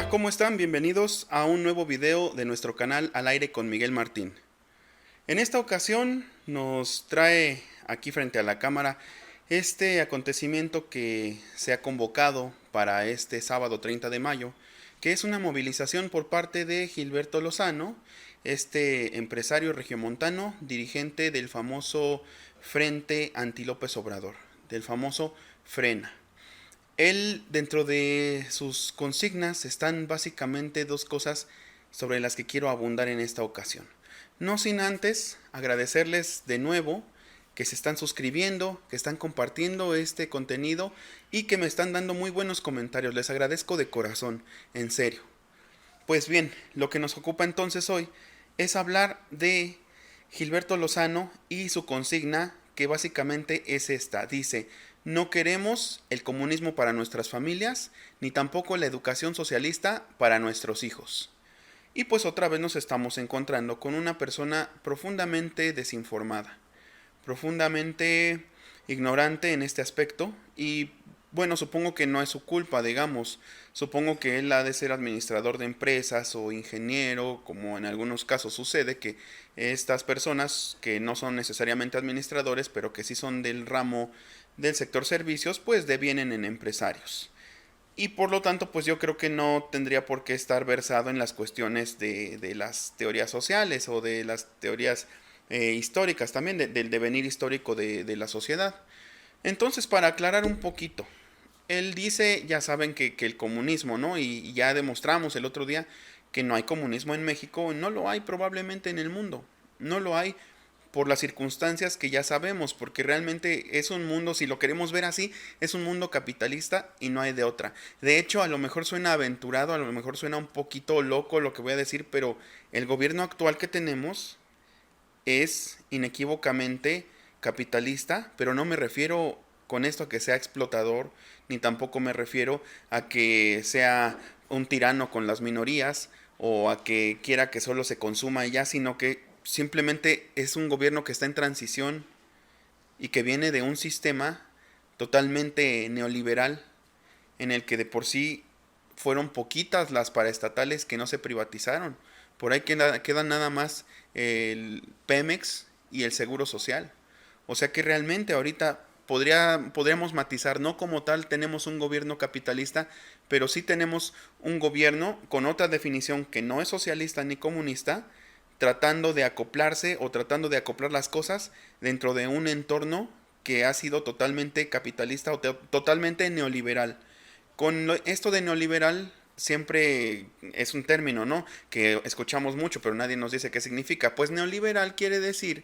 Hola, ¿cómo están? Bienvenidos a un nuevo video de nuestro canal Al Aire con Miguel Martín. En esta ocasión nos trae aquí frente a la cámara este acontecimiento que se ha convocado para este sábado 30 de mayo, que es una movilización por parte de Gilberto Lozano, este empresario regiomontano, dirigente del famoso Frente Anti López Obrador, del famoso Frena. Él, dentro de sus consignas, están básicamente dos cosas sobre las que quiero abundar en esta ocasión. No sin antes agradecerles de nuevo que se están suscribiendo, que están compartiendo este contenido y que me están dando muy buenos comentarios. Les agradezco de corazón, en serio. Pues bien, lo que nos ocupa entonces hoy es hablar de Gilberto Lozano y su consigna, que básicamente es esta. Dice: no queremos el comunismo para nuestras familias, ni tampoco la educación socialista para nuestros hijos. Y pues otra vez nos estamos encontrando con una persona profundamente desinformada, profundamente ignorante en este aspecto. Y bueno, supongo que no es su culpa, digamos. Supongo que él ha de ser administrador de empresas o ingeniero, como en algunos casos sucede, que estas personas que no son necesariamente administradores, pero que sí son del ramo del sector servicios, pues devienen en empresarios. Y por lo tanto, pues yo creo que no tendría por qué estar versado en las cuestiones de las teorías sociales o de las teorías históricas también, del devenir histórico de la sociedad. Entonces, para aclarar un poquito, él dice, ya saben que el comunismo, ¿no? Y ya demostramos el otro día que no hay comunismo en México, no lo hay probablemente en el mundo, no lo hay por las circunstancias que ya sabemos, porque realmente es un mundo, si lo queremos ver así, es un mundo capitalista y no hay de otra. De hecho, a lo mejor suena aventurado, a lo mejor suena un poquito loco lo que voy a decir, pero el gobierno actual que tenemos es inequívocamente capitalista, pero no me refiero con esto a que sea explotador, ni tampoco me refiero a que sea un tirano con las minorías o a que quiera que solo se consuma y ya, sino que simplemente es un gobierno que está en transición y que viene de un sistema totalmente neoliberal en el que de por sí fueron poquitas las paraestatales que no se privatizaron. Por ahí queda nada más el Pemex y el Seguro Social. O sea que realmente ahorita podríamos matizar, no como tal tenemos un gobierno capitalista, pero sí tenemos un gobierno con otra definición que no es socialista ni comunista, tratando de acoplarse o tratando de acoplar las cosas dentro de un entorno que ha sido totalmente capitalista o totalmente neoliberal. Con esto de neoliberal siempre es un término, ¿no? Que escuchamos mucho, pero nadie nos dice qué significa. Pues neoliberal quiere decir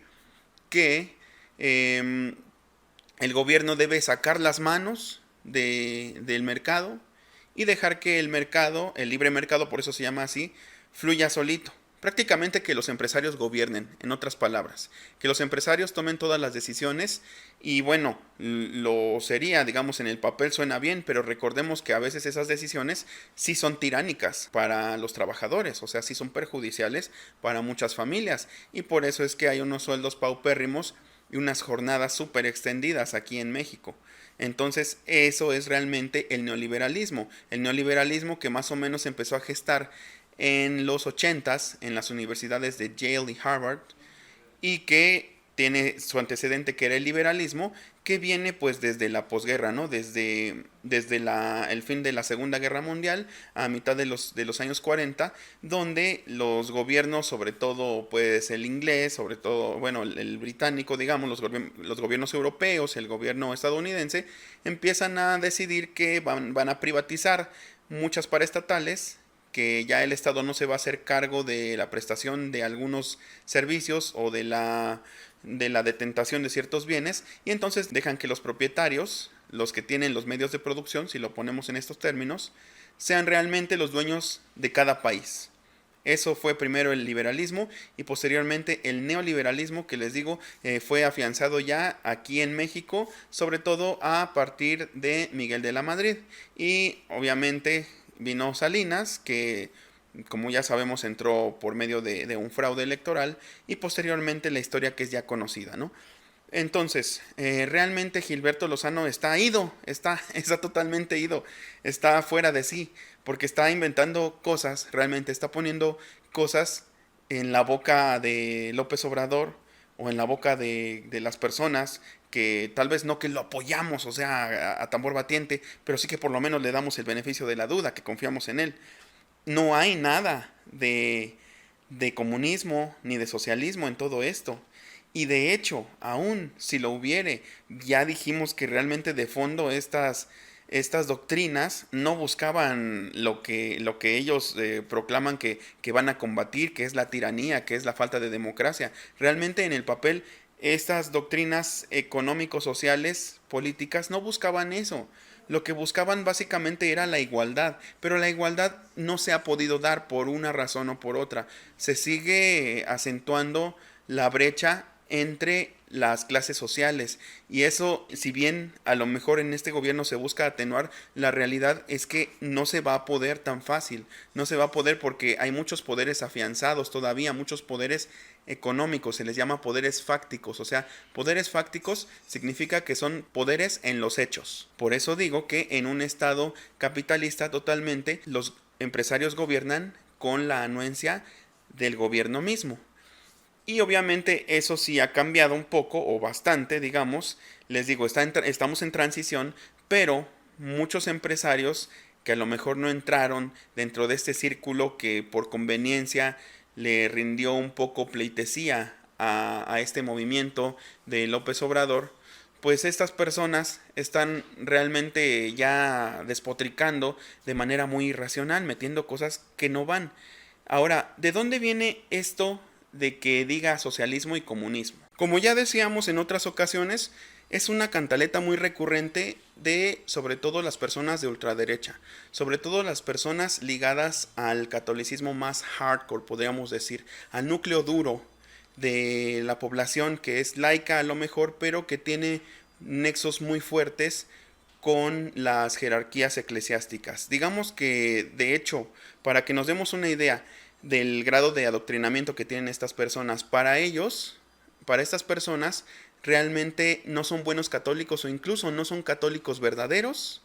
que el gobierno debe sacar las manos del mercado y dejar que el mercado, el libre mercado, por eso se llama así, fluya solito. Prácticamente que los empresarios gobiernen, en otras palabras, que los empresarios tomen todas las decisiones y bueno, lo sería, digamos, en el papel suena bien, pero recordemos que a veces esas decisiones sí son tiránicas para los trabajadores, o sea, sí son perjudiciales para muchas familias y por eso es que hay unos sueldos paupérrimos y unas jornadas súper extendidas aquí en México. Entonces eso es realmente el neoliberalismo que más o menos empezó a gestar en los 80s en las universidades de Yale y Harvard y que tiene su antecedente que era el liberalismo, que viene pues desde la posguerra, ¿no? Desde el fin de la Segunda Guerra Mundial a mitad de los años 40, donde los gobiernos, sobre todo pues el inglés, sobre todo, bueno, el británico, digamos, los gobiernos europeos, el gobierno estadounidense, empiezan a decidir que van a privatizar muchas paraestatales, que ya el Estado no se va a hacer cargo de la prestación de algunos servicios o de la detentación de ciertos bienes, y entonces dejan que los propietarios, los que tienen los medios de producción, si lo ponemos en estos términos, sean realmente los dueños de cada país. Eso fue primero el liberalismo y posteriormente el neoliberalismo, que les digo, fue afianzado ya aquí en México, sobre todo a partir de Miguel de la Madrid. Y obviamente vino Salinas, que como ya sabemos entró por medio de un fraude electoral, y posteriormente la historia que es ya conocida, ¿no? Entonces, realmente Gilberto Lozano está ido, está totalmente ido, está fuera de sí, porque está inventando cosas, realmente está poniendo cosas en la boca de López Obrador o en la boca de las personas que tal vez no que lo apoyamos, o sea, a tambor batiente, pero sí que por lo menos le damos el beneficio de la duda, que confiamos en él. No hay nada de comunismo ni de socialismo en todo esto. Y de hecho, aún si lo hubiere, ya dijimos que realmente de fondo estas doctrinas no buscaban lo que ellos proclaman que van a combatir, que es la tiranía, que es la falta de democracia. Realmente en el papel, estas doctrinas económico-sociales, políticas, no buscaban eso. Lo que buscaban básicamente era la igualdad, pero la igualdad no se ha podido dar por una razón o por otra. Se sigue acentuando la brecha entre las clases sociales y eso, si bien a lo mejor en este gobierno se busca atenuar, la realidad es que no se va a poder tan fácil, no se va a poder porque hay muchos poderes afianzados todavía, muchos poderes económicos, se les llama poderes fácticos, o sea, poderes fácticos significa que son poderes en los hechos. Por eso digo que en un estado capitalista totalmente los empresarios gobiernan con la anuencia del gobierno mismo. Y obviamente eso sí ha cambiado un poco o bastante, digamos. Les digo, estamos en transición, pero muchos empresarios que a lo mejor no entraron dentro de este círculo que por conveniencia le rindió un poco pleitesía a este movimiento de López Obrador, pues estas personas están realmente ya despotricando de manera muy irracional, metiendo cosas que no van. Ahora, ¿de dónde viene esto de que diga socialismo y comunismo? Como ya decíamos en otras ocasiones, es una cantaleta muy recurrente de sobre todo las personas de ultraderecha, sobre todo las personas ligadas al catolicismo más hardcore, podríamos decir, al núcleo duro de la población que es laica a lo mejor, pero que tiene nexos muy fuertes con las jerarquías eclesiásticas. Digamos que, de hecho, para que nos demos una idea del grado de adoctrinamiento que tienen estas personas, para ellos, para estas personas, realmente no son buenos católicos o incluso no son católicos verdaderos.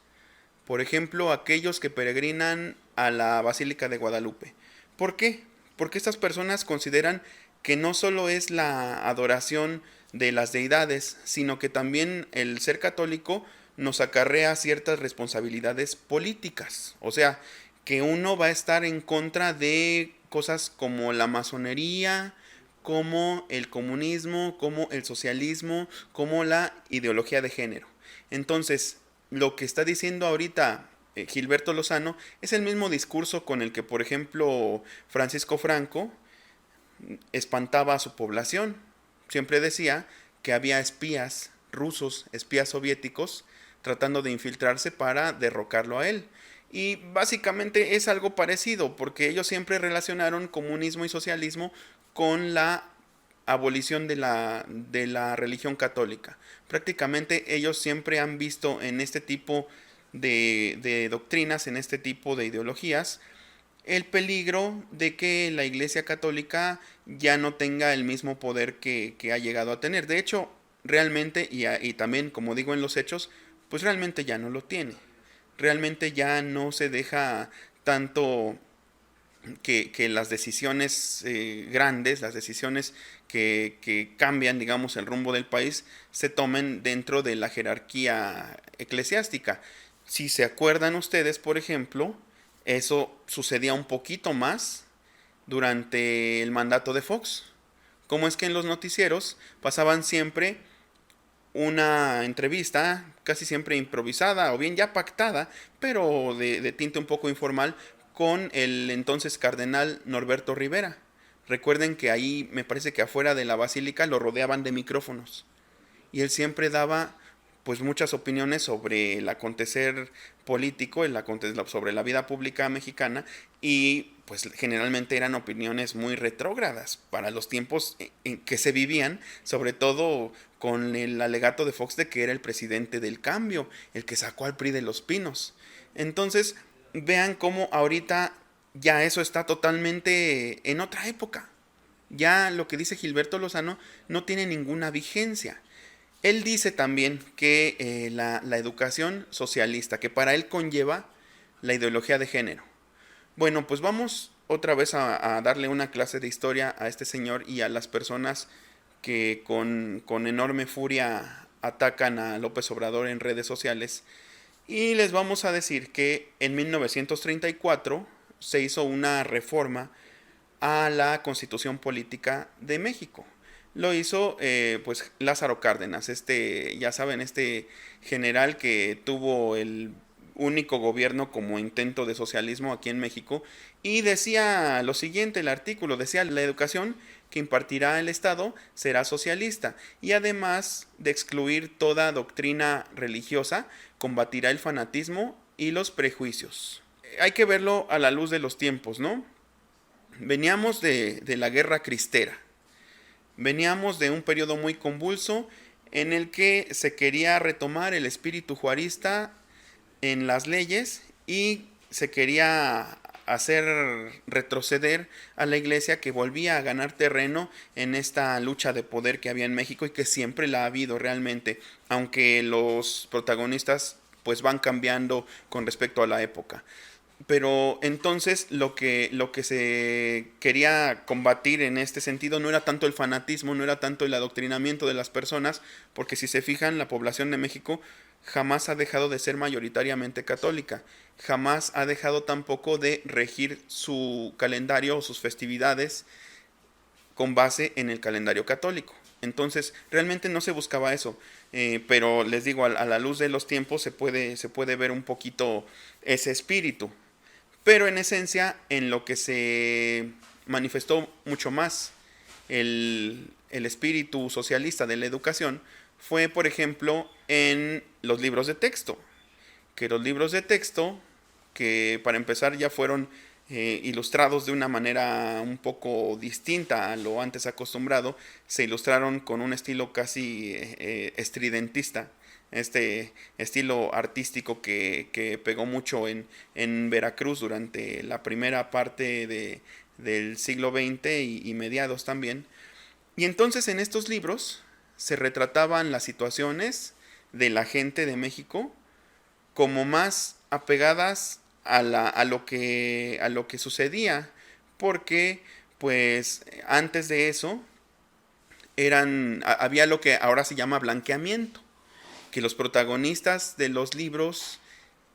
Por ejemplo, aquellos que peregrinan a la Basílica de Guadalupe. ¿Por qué? Porque estas personas consideran que no solo es la adoración de las deidades, sino que también el ser católico nos acarrea ciertas responsabilidades políticas. O sea, que uno va a estar en contra de cosas como la masonería, como el comunismo, como el socialismo, como la ideología de género. Entonces, lo que está diciendo ahorita Gilberto Lozano es el mismo discurso con el que, por ejemplo, Francisco Franco espantaba a su población. Siempre decía que había espías rusos, espías soviéticos, tratando de infiltrarse para derrocarlo a él. Y básicamente es algo parecido, porque ellos siempre relacionaron comunismo y socialismo con la abolición de la religión católica. Prácticamente ellos siempre han visto en este tipo de doctrinas, en este tipo de ideologías, el peligro de que la Iglesia Católica ya no tenga el mismo poder que ha llegado a tener. De hecho, realmente, y también como digo en los hechos, pues realmente ya no lo tiene. Realmente ya no se deja tanto que las decisiones grandes, las decisiones que cambian, digamos, el rumbo del país, se tomen dentro de la jerarquía eclesiástica. Si se acuerdan ustedes, por ejemplo, eso sucedía un poquito más durante el mandato de Fox. Como es que en los noticieros pasaban siempre una entrevista, casi siempre improvisada o bien ya pactada, pero de tinte un poco informal, con el entonces cardenal Norberto Rivera. Recuerden que ahí me parece que afuera de la basílica lo rodeaban de micrófonos y él siempre daba pues muchas opiniones sobre el acontecer político, sobre la vida pública mexicana y pues generalmente eran opiniones muy retrógradas para los tiempos en que se vivían, sobre todo con el alegato de Fox de que era el presidente del cambio, el que sacó al PRI de los Pinos. Entonces, vean cómo ahorita ya eso está totalmente en otra época. Ya lo que dice Gilberto Lozano no tiene ninguna vigencia. Él dice también que la educación socialista, que para él conlleva la ideología de género. Bueno, pues vamos otra vez a darle una clase de historia a este señor y a las personas que con enorme furia atacan a López Obrador en redes sociales. Y les vamos a decir que en 1934 se hizo una reforma a la Constitución Política de México. Lo hizo pues Lázaro Cárdenas, ya saben, este general que tuvo el único gobierno como intento de socialismo aquí en México, y decía lo siguiente, el artículo decía: la educación que impartirá el Estado será socialista, y además de excluir toda doctrina religiosa, combatirá el fanatismo y los prejuicios. Hay que verlo a la luz de los tiempos, ¿no? Veníamos de la guerra cristera, veníamos de un periodo muy convulso en el que se quería retomar el espíritu juarista en las leyes y se quería hacer retroceder a la iglesia, que volvía a ganar terreno en esta lucha de poder que había en México y que siempre la ha habido realmente, aunque los protagonistas pues van cambiando con respecto a la época. Pero entonces lo que se quería combatir en este sentido no era tanto el fanatismo, no era tanto el adoctrinamiento de las personas, porque si se fijan, la población de México jamás ha dejado de ser mayoritariamente católica, jamás ha dejado tampoco de regir su calendario o sus festividades con base en el calendario católico. Entonces, realmente no se buscaba eso, pero les digo, a la luz de los tiempos se puede ver un poquito ese espíritu. Pero en esencia, en lo que se manifestó mucho más el espíritu socialista de la educación fue, por ejemplo, en los libros de texto. Que los libros de texto, que para empezar ya fueron ilustrados de una manera un poco distinta a lo antes acostumbrado, se ilustraron con un estilo casi estridentista, este estilo artístico que pegó mucho en Veracruz durante la primera parte del siglo XX y mediados también. Y entonces en estos libros se retrataban las situaciones de la gente de México como más apegadas a lo que sucedía, porque pues antes de eso había lo que ahora se llama blanqueamiento, que los protagonistas de los libros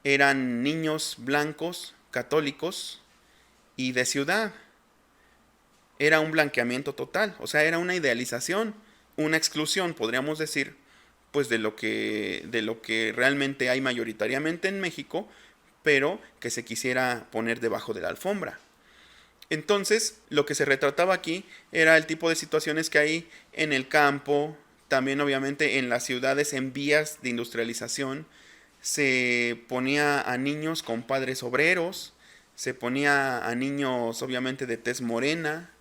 eran niños blancos, católicos y de ciudad. Era un blanqueamiento total, o sea, era una idealización, una exclusión, podríamos decir, pues de lo que realmente hay mayoritariamente en México, pero que se quisiera poner debajo de la alfombra. Entonces, lo que se retrataba aquí era el tipo de situaciones que hay en el campo, también obviamente en las ciudades en vías de industrialización. Se ponía a niños con padres obreros, se ponía a niños obviamente de tez morena,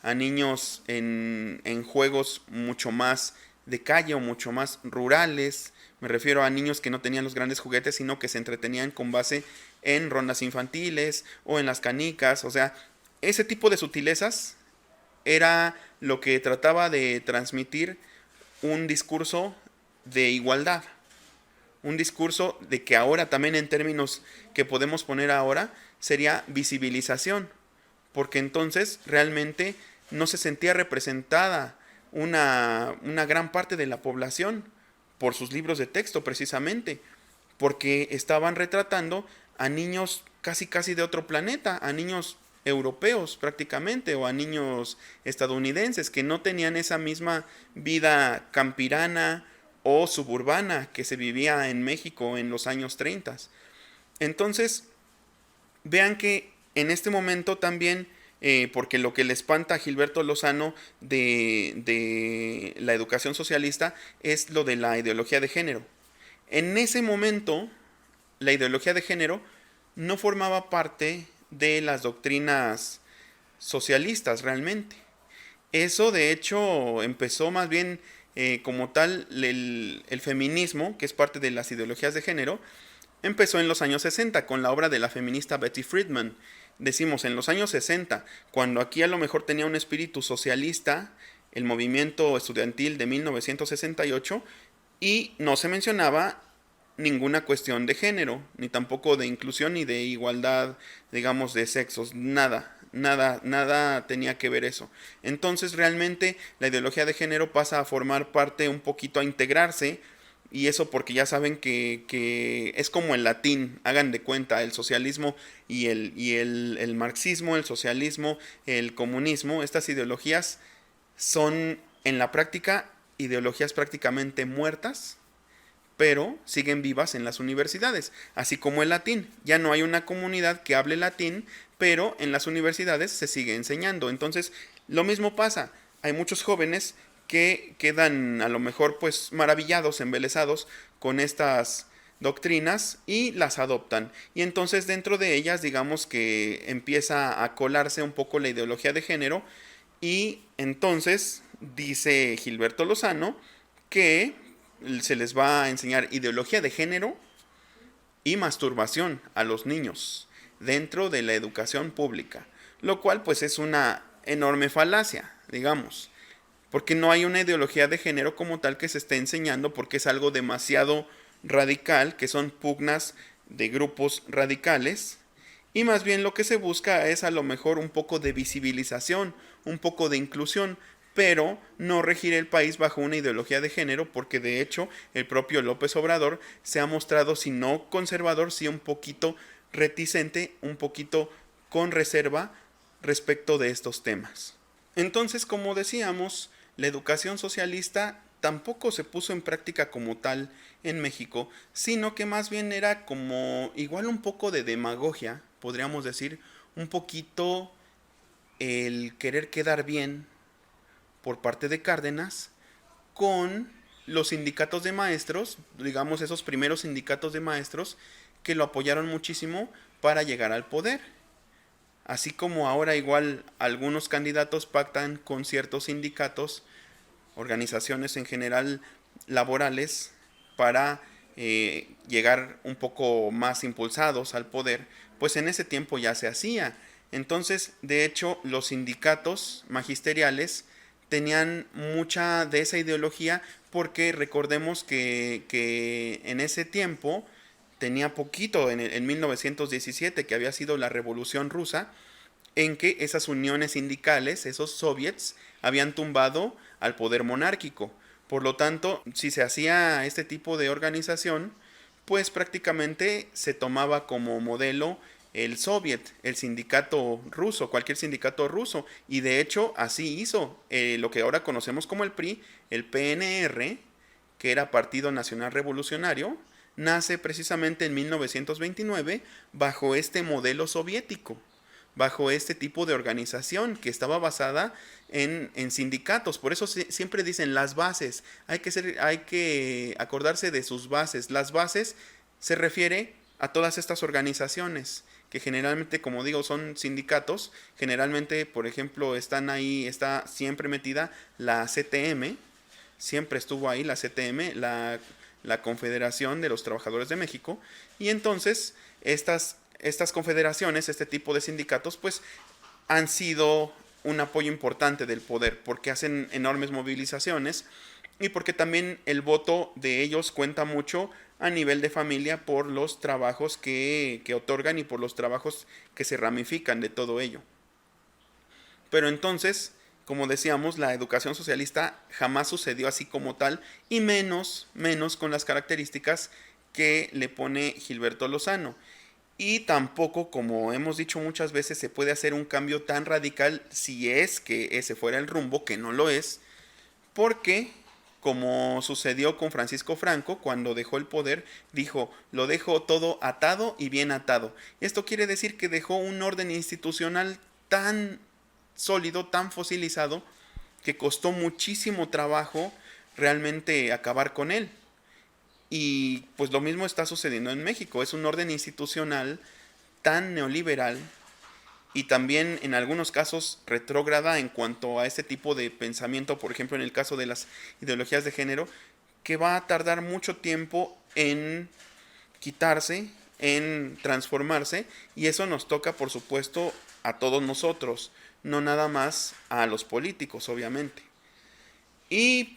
a niños en juegos mucho más de calle o mucho más rurales. Me refiero a niños que no tenían los grandes juguetes, sino que se entretenían con base en rondas infantiles o en las canicas. O sea, ese tipo de sutilezas era lo que trataba de transmitir un discurso de igualdad. Un discurso de que ahora también, en términos que podemos poner ahora, sería visibilización. Porque entonces realmente no se sentía representada una gran parte de la población por sus libros de texto, precisamente, porque estaban retratando a niños casi casi de otro planeta, a niños europeos prácticamente, o a niños estadounidenses que no tenían esa misma vida campirana o suburbana que se vivía en México en los años 30. Entonces, vean que en este momento también, porque lo que le espanta a Gilberto Lozano de la educación socialista es lo de la ideología de género. En ese momento, la ideología de género no formaba parte de las doctrinas socialistas realmente. Eso de hecho empezó más bien como tal el feminismo, que es parte de las ideologías de género, empezó en los años 60 con la obra de la feminista Betty Friedan. Decimos en los años 60, cuando aquí a lo mejor tenía un espíritu socialista el movimiento estudiantil de 1968, y no se mencionaba ninguna cuestión de género, ni tampoco de inclusión ni de igualdad, digamos, de sexos, nada. Nada tenía que ver eso. Entonces realmente la ideología de género pasa a formar parte un poquito, a integrarse, y eso porque ya saben que es como el latín, hagan de cuenta, el socialismo y el marxismo, el socialismo, el comunismo, estas ideologías son en la práctica ideologías prácticamente muertas, pero siguen vivas en las universidades, así como el latín. Ya no hay una comunidad que hable latín, pero en las universidades se sigue enseñando. Entonces, lo mismo pasa. Hay muchos jóvenes que quedan a lo mejor pues maravillados, embelesados con estas doctrinas y las adoptan. Y entonces dentro de ellas digamos que empieza a colarse un poco la ideología de género y entonces dice Gilberto Lozano que se les va a enseñar ideología de género y masturbación a los niños dentro de la educación pública, lo cual pues es una enorme falacia, digamos, porque no hay una ideología de género como tal que se esté enseñando, porque es algo demasiado radical, que son pugnas de grupos radicales, y más bien lo que se busca es a lo mejor un poco de visibilización, un poco de inclusión, pero no regir el país bajo una ideología de género, porque de hecho el propio López Obrador se ha mostrado, si no conservador, sí un poquito reticente, un poquito con reserva respecto de estos temas. Entonces, como decíamos, la educación socialista tampoco se puso en práctica como tal en México, sino que más bien era como igual un poco de demagogia, podríamos decir, un poquito el querer quedar bien por parte de Cárdenas con los sindicatos de maestros, digamos esos primeros sindicatos de maestros que lo apoyaron muchísimo para llegar al poder. Así como ahora igual algunos candidatos pactan con ciertos sindicatos, organizaciones en general laborales, para llegar un poco más impulsados al poder, pues en ese tiempo ya se hacía. Entonces, de hecho, los sindicatos magisteriales tenían mucha de esa ideología porque recordemos que en ese tiempo tenía poquito, en 1917, que había sido la Revolución Rusa, en que esas uniones sindicales, esos soviets, habían tumbado al poder monárquico. Por lo tanto, si se hacía este tipo de organización, pues prácticamente se tomaba como modelo el soviet, el sindicato ruso, cualquier sindicato ruso. Y de hecho así hizo lo que ahora conocemos como el PRI, el PNR, que era Partido Nacional Revolucionario, nace precisamente en 1929 bajo este modelo soviético, bajo este tipo de organización que estaba basada en sindicatos. Por eso siempre dicen las bases, hay que acordarse de sus bases. Las bases se refiere a todas estas organizaciones que generalmente, como digo, son sindicatos. Generalmente, por ejemplo, está siempre metida la CTM, siempre estuvo ahí la CTM, la Confederación de los Trabajadores de México, y entonces estas confederaciones, este tipo de sindicatos, pues han sido un apoyo importante del poder, porque hacen enormes movilizaciones y porque también el voto de ellos cuenta mucho a nivel de familia por los trabajos que otorgan y por los trabajos que se ramifican de todo ello. Pero entonces, como decíamos, la educación socialista jamás sucedió así como tal, y menos con las características que le pone Gilberto Lozano. Y tampoco, como hemos dicho muchas veces, se puede hacer un cambio tan radical si es que ese fuera el rumbo, que no lo es, porque, como sucedió con Francisco Franco, cuando dejó el poder, dijo, lo dejo todo atado y bien atado. Esto quiere decir que dejó un orden institucional tan sólido, tan fosilizado, que costó muchísimo trabajo realmente acabar con él. Y pues lo mismo está sucediendo en México. Es un orden institucional tan neoliberal y también en algunos casos retrógrada en cuanto a este tipo de pensamiento, por ejemplo en el caso de las ideologías de género, que va a tardar mucho tiempo en quitarse, en transformarse, y eso nos toca por supuesto a todos nosotros, no nada más a los políticos, obviamente. Y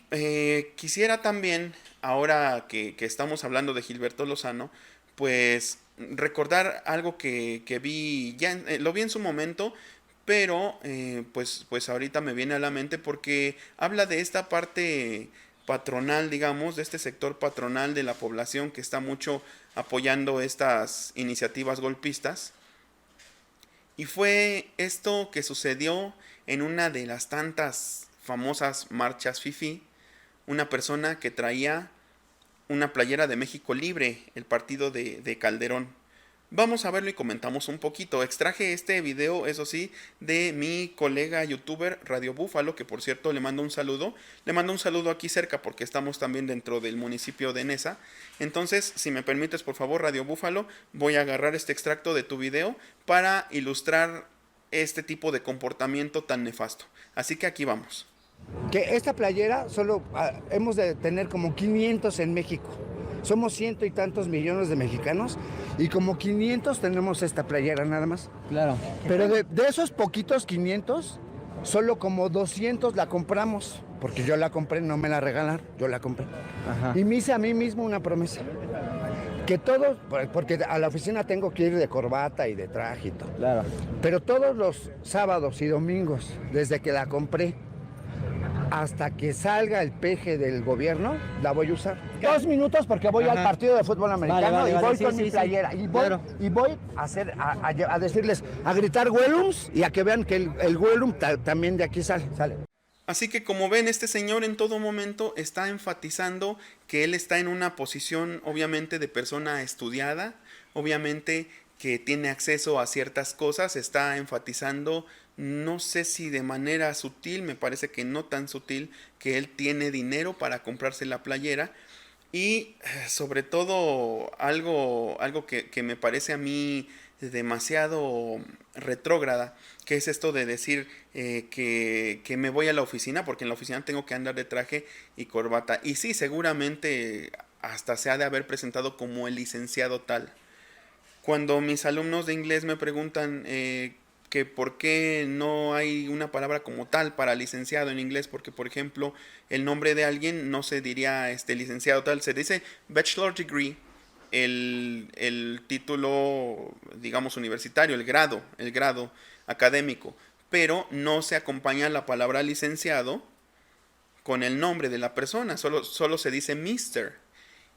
quisiera también ahora que estamos hablando de Gilberto Lozano, pues recordar algo que vi, ya lo vi en su momento, pero pues ahorita me viene a la mente porque habla de esta parte patronal, digamos, de este sector patronal de la población que está mucho apoyando estas iniciativas golpistas. Y fue esto que sucedió en una de las tantas famosas marchas FIFI, una persona que traía una playera de México Libre, el partido de Calderón. Vamos a verlo y comentamos un poquito. Extraje este video, eso sí, de mi colega youtuber Radio Búfalo, que por cierto le mando un saludo. Le mando un saludo aquí cerca porque estamos también dentro del municipio de Nesa. Entonces, si me permites, por favor, Radio Búfalo, voy a agarrar este extracto de tu video para ilustrar este tipo de comportamiento tan nefasto. Así que aquí vamos. Que esta playera solo hemos de tener como 500 en México. Somos ciento y tantos millones de mexicanos y como 500 tenemos esta playera nada más. Claro. Pero de esos poquitos 500, solo como 200 la compramos. Porque yo la compré, no me la regalaron, yo la compré. Ajá. Y me hice a mí mismo una promesa. Que todos, porque a la oficina tengo que ir de corbata y de traje y todo. Claro. Pero todos los sábados y domingos, desde que la compré, hasta que salga el peje del gobierno, la voy a usar. 2 minutos porque voy al partido de fútbol americano y voy con mi playera. Y voy a hacer, a decirles, a gritar Wellums y a que vean que el Wellum también de aquí sale. Así que como ven, este señor en todo momento está enfatizando que él está en una posición obviamente de persona estudiada, obviamente que tiene acceso a ciertas cosas, está enfatizando, no sé si de manera sutil, me parece que no tan sutil, que él tiene dinero para comprarse la playera. Y sobre todo algo que me parece a mí demasiado retrógrada, que es esto de decir que me voy a la oficina, porque en la oficina tengo que andar de traje y corbata. Y sí, seguramente hasta se ha de haber presentado como el licenciado tal. Cuando mis alumnos de inglés me preguntan que por qué no hay una palabra como tal para licenciado en inglés, porque por ejemplo el nombre de alguien no se diría licenciado tal, se dice bachelor degree, el título digamos universitario, el grado académico, pero no se acompaña la palabra licenciado con el nombre de la persona, solo se dice mister.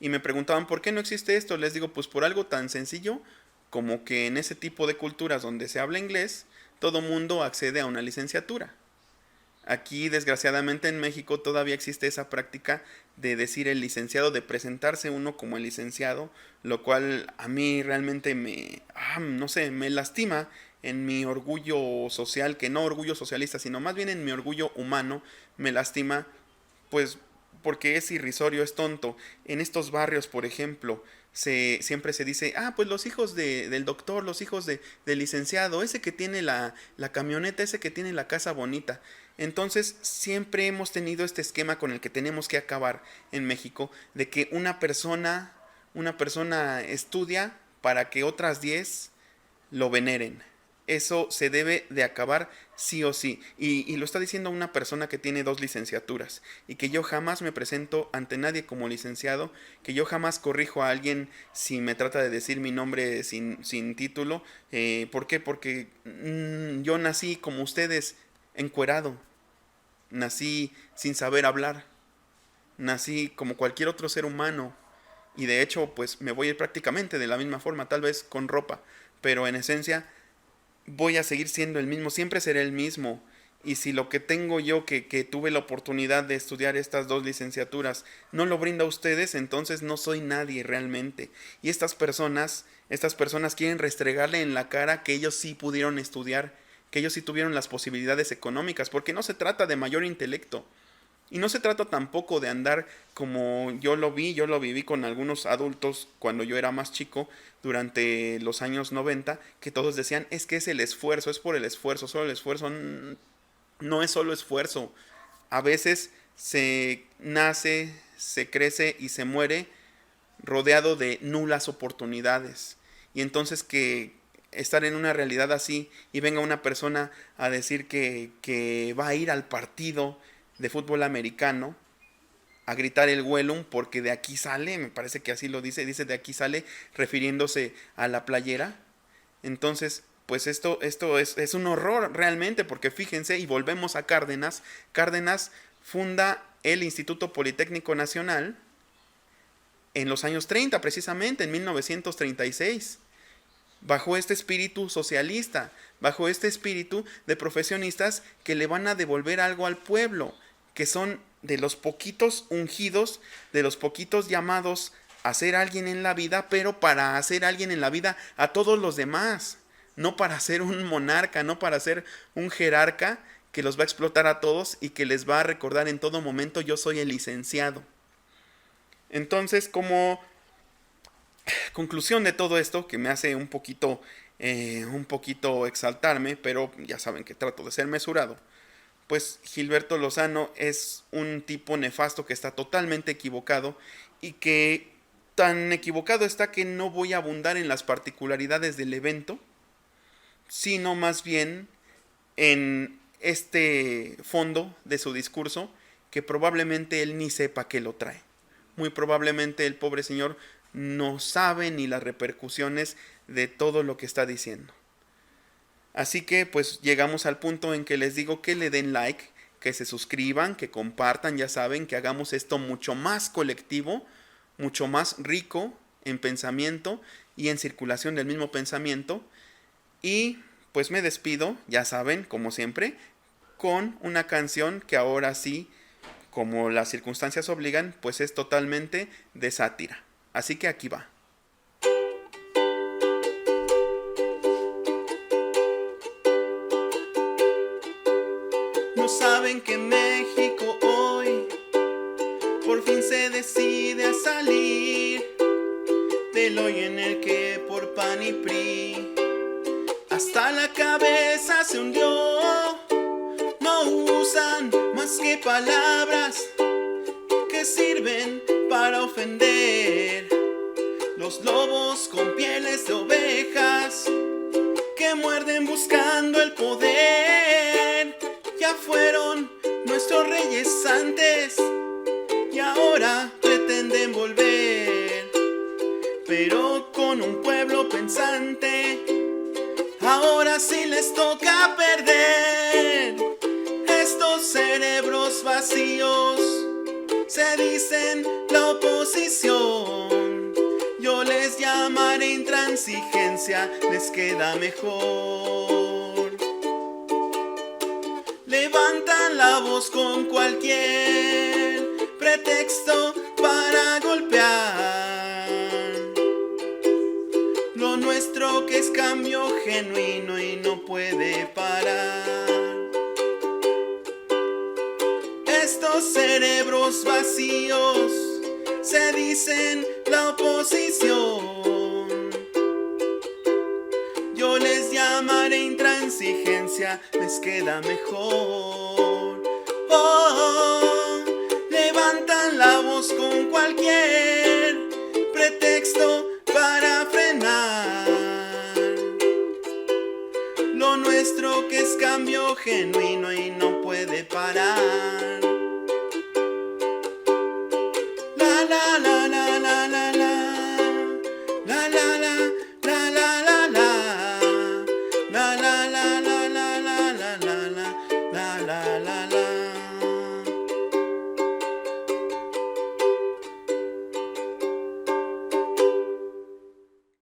Y me preguntaban por qué no existe esto, les digo pues por algo tan sencillo como que en ese tipo de culturas donde se habla inglés, todo mundo accede a una licenciatura. Aquí, desgraciadamente, en México todavía existe esa práctica de decir el licenciado, de presentarse uno como el licenciado, lo cual a mí realmente no sé, me lastima en mi orgullo social, que no orgullo socialista, sino más bien en mi orgullo humano, me lastima, pues, porque es irrisorio, es tonto. En estos barrios, por ejemplo, siempre se dice, pues los hijos del doctor, los hijos del licenciado, ese que tiene la camioneta, ese que tiene la casa bonita. Entonces siempre hemos tenido este esquema con el que tenemos que acabar en México, de que una persona estudia para que otras 10 lo veneren. Eso se debe de acabar sí o sí. Y lo está diciendo una persona que tiene 2 licenciaturas. Y que yo jamás me presento ante nadie como licenciado. Que yo jamás corrijo a alguien si me trata de decir mi nombre sin título. ¿Por qué? Porque yo nací como ustedes, encuerado. Nací sin saber hablar. Nací como cualquier otro ser humano. Y de hecho, pues me voy a ir prácticamente de la misma forma, tal vez con ropa. Pero en esencia voy a seguir siendo el mismo, siempre seré el mismo. Y si lo que tengo yo, que tuve la oportunidad de estudiar estas 2 licenciaturas, no lo brinda a ustedes, entonces no soy nadie realmente. Y estas personas quieren restregarle en la cara que ellos sí pudieron estudiar, que ellos sí tuvieron las posibilidades económicas, porque no se trata de mayor intelecto. Y no se trata tampoco de andar como yo lo viví con algunos adultos cuando yo era más chico, durante los años 90, que todos decían, es que es el esfuerzo, es por el esfuerzo, solo el esfuerzo. No es solo esfuerzo. A veces se nace, se crece y se muere rodeado de nulas oportunidades. Y entonces que estar en una realidad así y venga una persona a decir que va a ir al partido de fútbol americano a gritar el Huelum, porque de aquí sale, me parece que así lo dice de aquí sale, refiriéndose a la playera. Entonces, pues esto es un horror realmente, porque fíjense, y volvemos a Cárdenas. Cárdenas funda el Instituto Politécnico Nacional en los años 30, precisamente, en 1936, bajo este espíritu socialista, bajo este espíritu de profesionistas que le van a devolver algo al pueblo, que son de los poquitos ungidos, de los poquitos llamados a ser alguien en la vida, pero para hacer alguien en la vida a todos los demás, no para ser un monarca, no para ser un jerarca que los va a explotar a todos y que les va a recordar en todo momento: yo soy el licenciado. Entonces, como conclusión de todo esto, que me hace un poquito exaltarme, pero ya saben que trato de ser mesurado, pues Gilberto Lozano es un tipo nefasto que está totalmente equivocado, y que tan equivocado está que no voy a abundar en las particularidades del evento, sino más bien en este fondo de su discurso, que probablemente él ni sepa que lo trae. Muy probablemente el pobre señor no sabe ni las repercusiones de todo lo que está diciendo. Así que pues llegamos al punto en que les digo que le den like, que se suscriban, que compartan, ya saben, que hagamos esto mucho más colectivo, mucho más rico en pensamiento y en circulación del mismo pensamiento. Y pues me despido, ya saben, como siempre, con una canción que ahora sí, como las circunstancias obligan, pues es totalmente de sátira. Así que aquí va. No saben que México hoy por fin se decide a salir del hoy en el que por PAN y PRI hasta la cabeza se hundió. No usan más que palabras que sirven para ofender. Los lobos con pieles de ovejas que muerden buscando el poder. Ya fueron nuestros reyes antes y ahora pretenden volver, pero con un pueblo pensante ahora sí les toca perder. Estos cerebros vacíos se dicen la oposición. Yo les llamaré intransigencia, les queda mejor. Levantan la voz con cualquier pretexto para golpear lo nuestro, que es cambio genuino y no puede parar. Estos cerebros vacíos se dicen la oposición. Yo les llamaré intransigencia, les queda mejor. Oh, levantan la voz con cualquier pretexto para frenar lo nuestro, que es cambio genuino y no puede parar.